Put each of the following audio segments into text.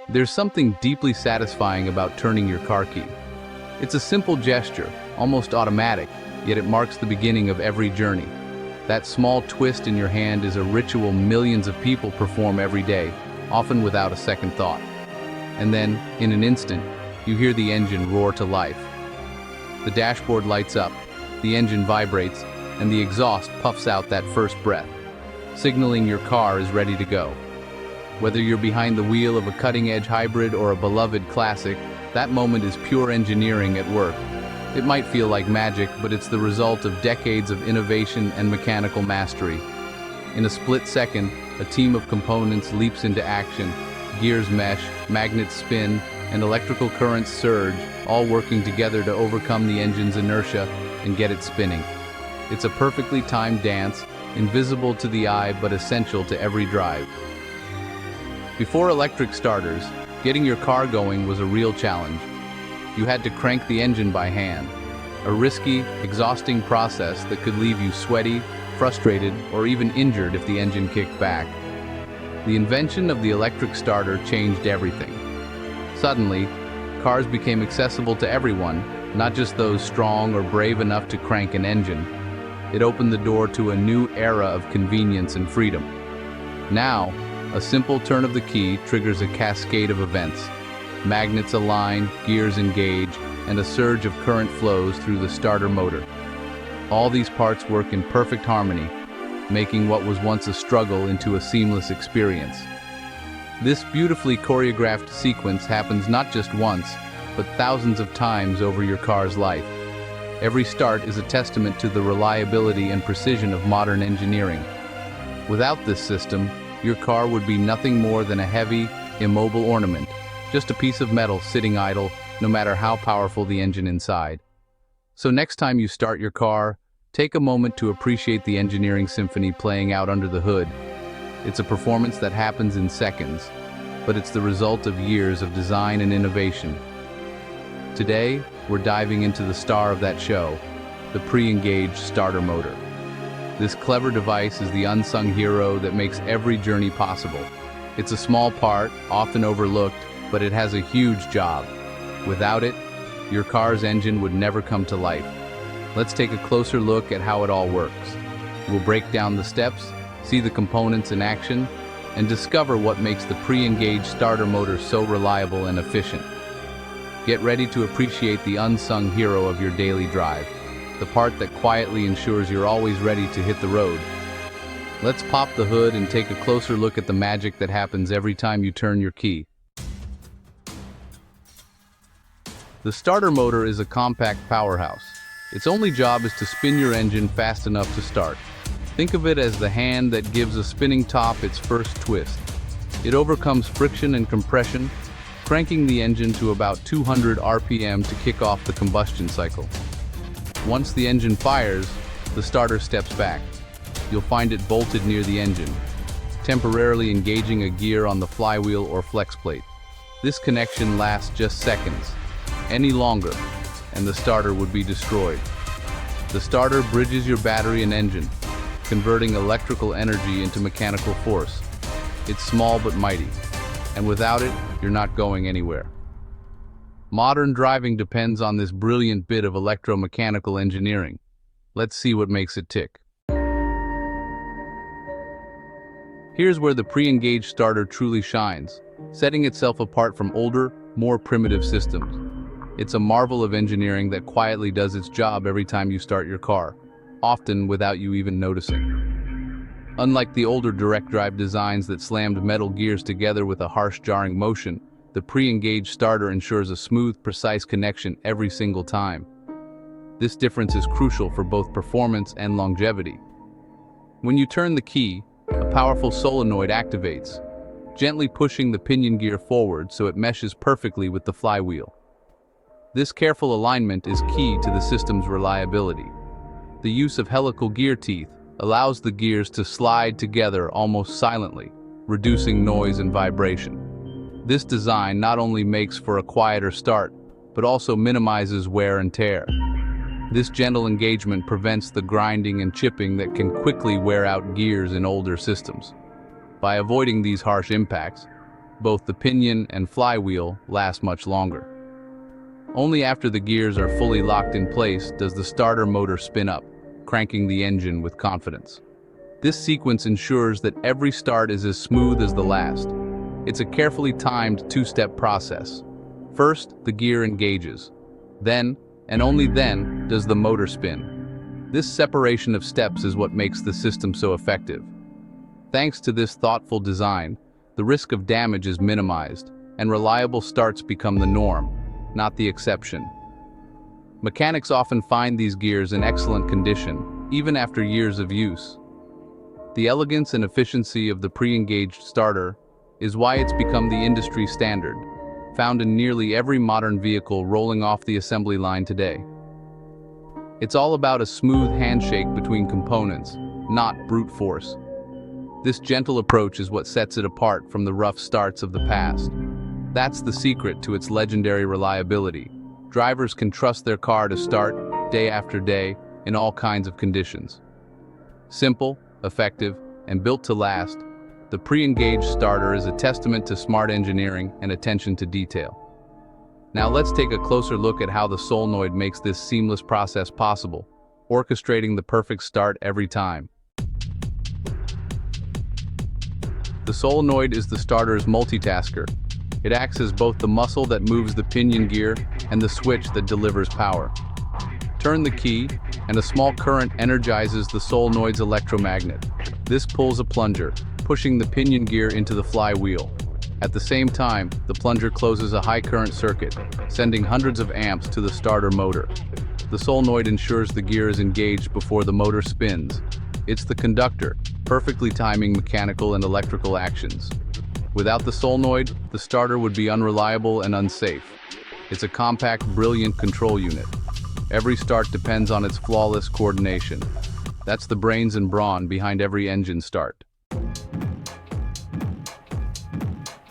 There's something deeply satisfying about turning your car key. It's a simple gesture, almost automatic, yet it marks the beginning of every journey. That small twist in your hand is a ritual millions of people perform every day, often without a second thought. And then, in an instant, you hear the engine roar to life. The dashboard lights up, the engine vibrates, and the exhaust puffs out that first breath, signaling your car is ready to go. Whether you're behind the wheel of a cutting-edge hybrid or a beloved classic, that moment is pure engineering at work. It might feel like magic, but it's the result of decades of innovation and mechanical mastery. In a split second, a team of components leaps into action. Gears mesh, magnets spin, and electrical currents surge, all working together to overcome the engine's inertia and get it spinning. It's a perfectly timed dance, invisible to the eye but essential to every drive. Before electric starters, getting your car going was a real challenge. You had to crank the engine by hand, a risky, exhausting process that could leave you sweaty, frustrated, or even injured if the engine kicked back. The invention of the electric starter changed everything. Suddenly, cars became accessible to everyone, not just those strong or brave enough to crank an engine. It opened the door to a new era of convenience and freedom. Now, a simple turn of the key triggers a cascade of events. Magnets align, gears engage, and a surge of current flows through the starter motor. All these parts work in perfect harmony, making what was once a struggle into a seamless experience. This beautifully choreographed sequence happens not just once, but thousands of times over your car's life. Every start is a testament to the reliability and precision of modern engineering. Without this system, your car would be nothing more than a heavy, immobile ornament, just a piece of metal sitting idle, no matter how powerful the engine inside. So next time you start your car, take a moment to appreciate the engineering symphony playing out under the hood. It's a performance that happens in seconds, but it's the result of years of design and innovation. Today, we're diving into the star of that show, the pre-engaged starter motor. This clever device is the unsung hero that makes every journey possible. It's a small part, often overlooked, but it has a huge job. Without it, your car's engine would never come to life. Let's take a closer look at how it all works. We'll break down the steps, see the components in action, and discover what makes the pre-engaged starter motor so reliable and efficient. Get ready to appreciate the unsung hero of your daily drive, the part that quietly ensures you're always ready to hit the road. Let's pop the hood and take a closer look at the magic that happens every time you turn your key. The starter motor is a compact powerhouse. Its only job is to spin your engine fast enough to start. Think of it as the hand that gives a spinning top its first twist. It overcomes friction and compression, cranking the engine to about 200 RPM to kick off the combustion cycle. Once the engine fires, the starter steps back. You'll find it bolted near the engine, temporarily engaging a gear on the flywheel or flex plate. This connection lasts just seconds. Any longer, and the starter would be destroyed. The starter bridges your battery and engine, converting electrical energy into mechanical force. It's small but mighty, and without it, you're not going anywhere. Modern driving depends on this brilliant bit of electromechanical engineering. Let's see what makes it tick. Here's where the pre-engaged starter truly shines, setting itself apart from older, more primitive systems. It's a marvel of engineering that quietly does its job every time you start your car, often without you even noticing. Unlike the older direct drive designs that slammed metal gears together with a harsh jarring motion, the pre-engaged starter ensures a smooth, precise connection every single time. This difference is crucial for both performance and longevity. When you turn the key, a powerful solenoid activates, gently pushing the pinion gear forward so it meshes perfectly with the flywheel. This careful alignment is key to the system's reliability. The use of helical gear teeth allows the gears to slide together almost silently, reducing noise and vibration. This design not only makes for a quieter start, but also minimizes wear and tear. This gentle engagement prevents the grinding and chipping that can quickly wear out gears in older systems. By avoiding these harsh impacts, both the pinion and flywheel last much longer. Only after the gears are fully locked in place does the starter motor spin up, cranking the engine with confidence. This sequence ensures that every start is as smooth as the last. It's a carefully timed two-step process. First, the gear engages. Then, and only then, does the motor spin. This separation of steps is what makes the system so effective. Thanks to this thoughtful design, the risk of damage is minimized, and reliable starts become the norm, not the exception. Mechanics often find these gears in excellent condition, even after years of use. The elegance and efficiency of the pre-engaged starter is why it's become the industry standard, found in nearly every modern vehicle rolling off the assembly line today. It's all about a smooth handshake between components, not brute force. This gentle approach is what sets it apart from the rough starts of the past. That's the secret to its legendary reliability. Drivers can trust their car to start day after day in all kinds of conditions. Simple, effective, and built to last, the pre-engaged starter is a testament to smart engineering and attention to detail. Now let's take a closer look at how the solenoid makes this seamless process possible, orchestrating the perfect start every time. The solenoid is the starter's multitasker. It acts as both the muscle that moves the pinion gear and the switch that delivers power. Turn the key, and a small current energizes the solenoid's electromagnet. This pulls a plunger, pushing the pinion gear into the flywheel. At the same time, the plunger closes a high-current circuit, sending hundreds of amps to the starter motor. The solenoid ensures the gear is engaged before the motor spins. It's the conductor, perfectly timing mechanical and electrical actions. Without the solenoid, the starter would be unreliable and unsafe. It's a compact, brilliant control unit. Every start depends on its flawless coordination. That's the brains and brawn behind every engine start.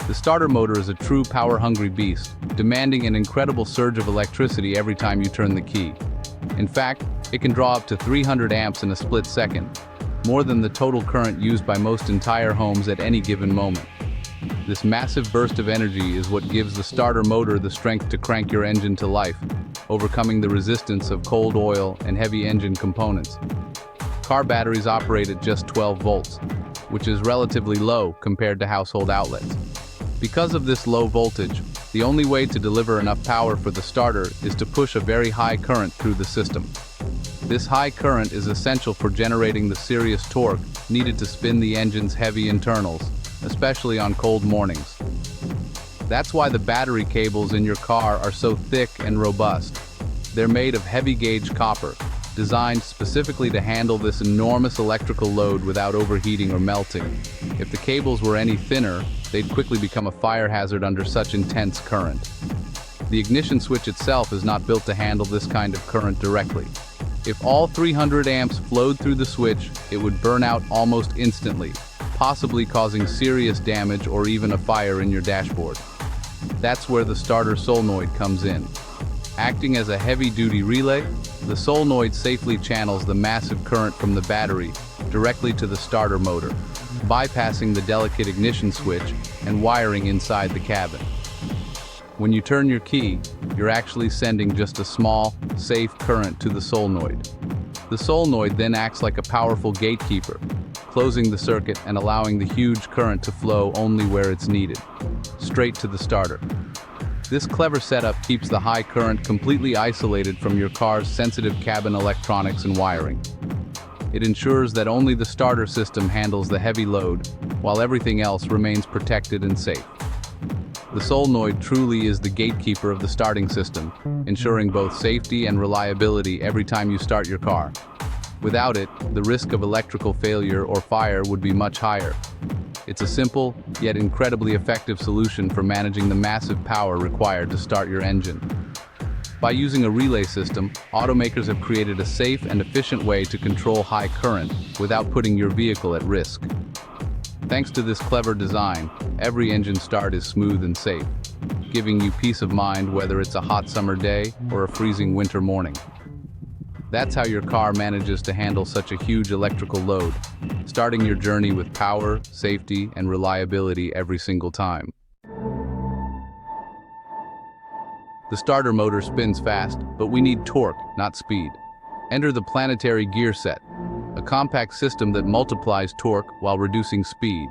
The starter motor is a true power-hungry beast, demanding an incredible surge of electricity every time you turn the key. In fact, it can draw up to 300 amps in a split second, more than the total current used by most entire homes at any given moment. This massive burst of energy is what gives the starter motor the strength to crank your engine to life, overcoming the resistance of cold oil and heavy engine components. Car batteries operate at just 12 volts, which is relatively low compared to household outlets. Because of this low voltage, the only way to deliver enough power for the starter is to push a very high current through the system. This high current is essential for generating the serious torque needed to spin the engine's heavy internals, especially on cold mornings. That's why the battery cables in your car are so thick and robust. They're made of heavy-gauge copper, designed specifically to handle this enormous electrical load without overheating or melting. If the cables were any thinner, they'd quickly become a fire hazard under such intense current. The ignition switch itself is not built to handle this kind of current directly. If all 300 amps flowed through the switch, it would burn out almost instantly, possibly causing serious damage or even a fire in your dashboard. That's where the starter solenoid comes in. Acting as a heavy-duty relay, the solenoid safely channels the massive current from the battery directly to the starter motor, bypassing the delicate ignition switch and wiring inside the cabin. When you turn your key, you're actually sending just a small, safe current to the solenoid. The solenoid then acts like a powerful gatekeeper, closing the circuit and allowing the huge current to flow only where it's needed, straight to the starter. This clever setup keeps the high current completely isolated from your car's sensitive cabin electronics and wiring. It ensures that only the starter system handles the heavy load, while everything else remains protected and safe. The solenoid truly is the gatekeeper of the starting system, ensuring both safety and reliability every time you start your car. Without it, the risk of electrical failure or fire would be much higher. It's a simple, yet incredibly effective solution for managing the massive power required to start your engine. By using a relay system, automakers have created a safe and efficient way to control high current without putting your vehicle at risk. Thanks to this clever design, every engine start is smooth and safe, giving you peace of mind whether it's a hot summer day or a freezing winter morning. That's how your car manages to handle such a huge electrical load, starting your journey with power, safety, and reliability every single time. The starter motor spins fast, but we need torque, not speed. Enter the Planetary Gear Set, a compact system that multiplies torque while reducing speed.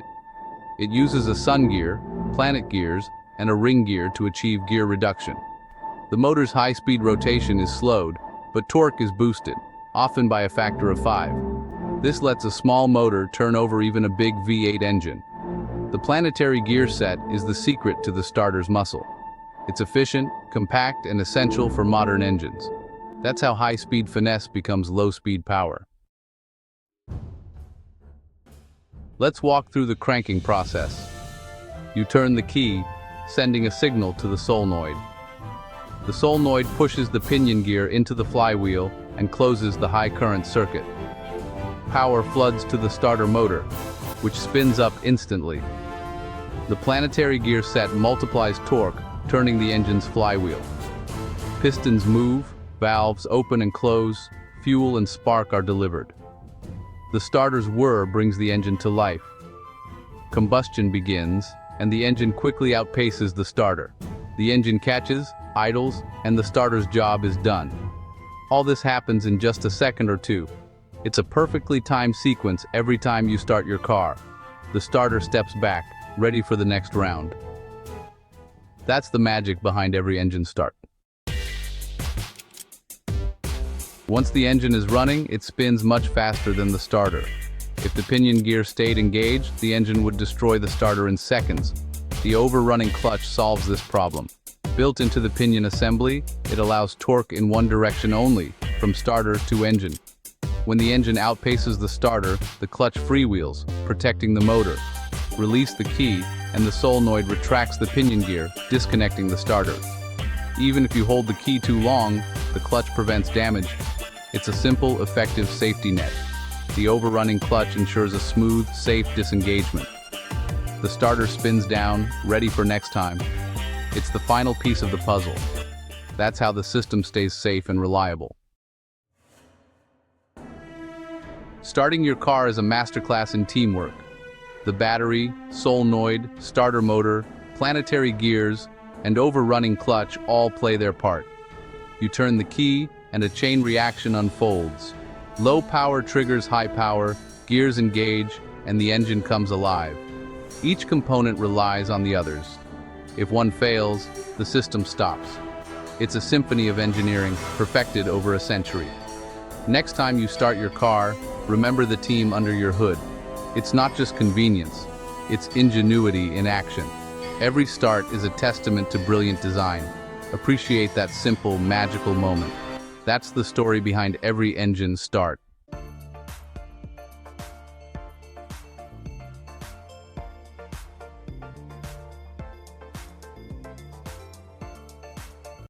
It uses a sun gear, planet gears, and a ring gear to achieve gear reduction. The motor's high-speed rotation is slowed, but torque is boosted, often by a factor of 5. This lets a small motor turn over even a big V8 engine. The Planetary Gear Set is the secret to the starter's muscle. It's efficient, compact, and essential for modern engines. That's how high-speed finesse becomes low-speed power. Let's walk through the cranking process. You turn the key, sending a signal to the solenoid. The solenoid pushes the pinion gear into the flywheel and closes the high-current circuit. Power floods to the starter motor, which spins up instantly. The Planetary Gear Set multiplies torque, turning the engine's flywheel. Pistons move, valves open and close, fuel and spark are delivered. The starter's whir brings the engine to life. Combustion begins, and the engine quickly outpaces the starter. The engine catches, idles, and the starter's job is done. All this happens in just a second or two. It's a perfectly timed sequence every time you start your car. The starter steps back, ready for the next round. That's the magic behind every engine start. Once the engine is running, it spins much faster than the starter. If the pinion gear stayed engaged, the engine would destroy the starter in seconds. The overrunning clutch solves this problem. Built into the pinion assembly, it allows torque in one direction only, from starter to engine. When the engine outpaces the starter, the clutch freewheels, protecting the motor. Release the key, and the solenoid retracts the pinion gear, disconnecting the starter. Even if you hold the key too long, the clutch prevents damage. It's a simple, effective safety net. The overrunning clutch ensures a smooth, safe disengagement. The starter spins down, ready for next time. It's the final piece of the puzzle. That's how the system stays safe and reliable. Starting your car is a masterclass in teamwork. The battery, solenoid, starter motor, planetary gears, and overrunning clutch all play their part. You turn the key, and a chain reaction unfolds. Low power triggers high power, gears engage, and the engine comes alive. Each component relies on the others. If one fails, the system stops. It's a symphony of engineering, perfected over a century. Next time you start your car, remember the team under your hood. It's not just convenience, it's ingenuity in action. Every start is a testament to brilliant design. Appreciate that simple, magical moment. That's the story behind every engine start.